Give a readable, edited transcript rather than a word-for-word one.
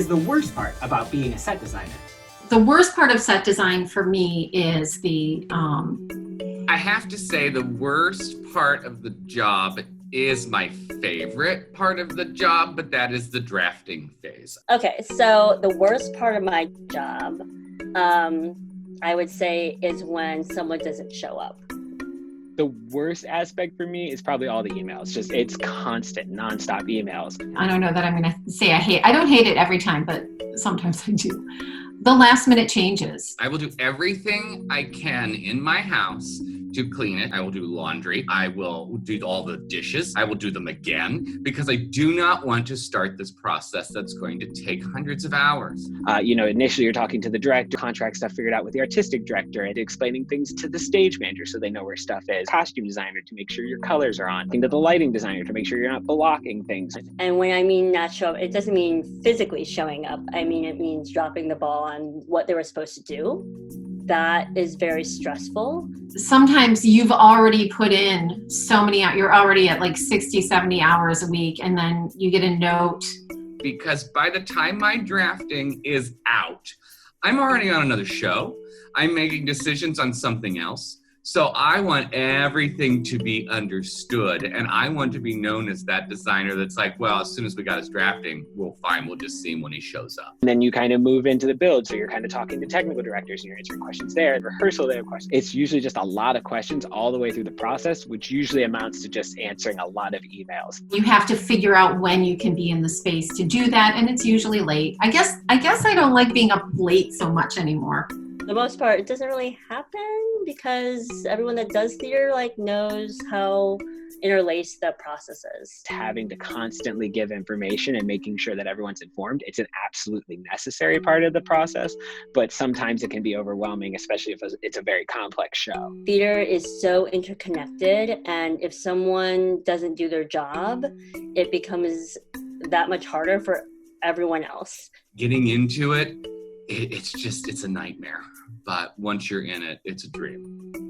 is the worst part about being a set designer? The worst part of set design for me is I have to say the worst part of the job is my favorite part of the job, but that is the drafting phase. Okay, so the worst part of my job, I would say, is when someone doesn't show up. The worst aspect for me is probably all the emails. It's constant, nonstop emails. I don't know that I'm going to say I don't hate it every time, but sometimes I do. The last minute changes. I will do everything I can in my house to clean it. I will do laundry. I will do all the dishes. I will do them again because I do not want to start this process that's going to take hundreds of hours. Initially you're talking to the director, contract stuff figured out with the artistic director, and explaining things to the stage manager so they know where stuff is. Costume designer to make sure your colors are on. To the lighting designer to make sure you're not blocking things. And when I mean not show up, it doesn't mean physically showing up. I mean, it means dropping the ball on what they were supposed to do. That is very stressful. Sometimes you've already put in so many, you're already at like 60, 70 hours a week, and then you get a note. Because by the time my drafting is out, I'm already on another show. I'm making decisions on something else. So I want everything to be understood, and I want to be known as that designer that's like, well, as soon as we got his drafting, we'll just see him when he shows up. And then you kind of move into the build, so you're kind of talking to technical directors and you're answering questions there. Rehearsal, they have questions. It's usually just a lot of questions all the way through the process, which usually amounts to just answering a lot of emails. You have to figure out when you can be in the space to do that, and it's usually late. I guess I don't like being up late so much anymore. The most part, it doesn't really happen because everyone that does theater knows how interlaced the process is. Having to constantly give information and making sure that everyone's informed, it's an absolutely necessary part of the process, but sometimes it can be overwhelming, especially if it's a very complex show. Theater is so interconnected, and if someone doesn't do their job, it becomes that much harder for everyone else. Getting into it, it's a nightmare. But once you're in it, it's a dream.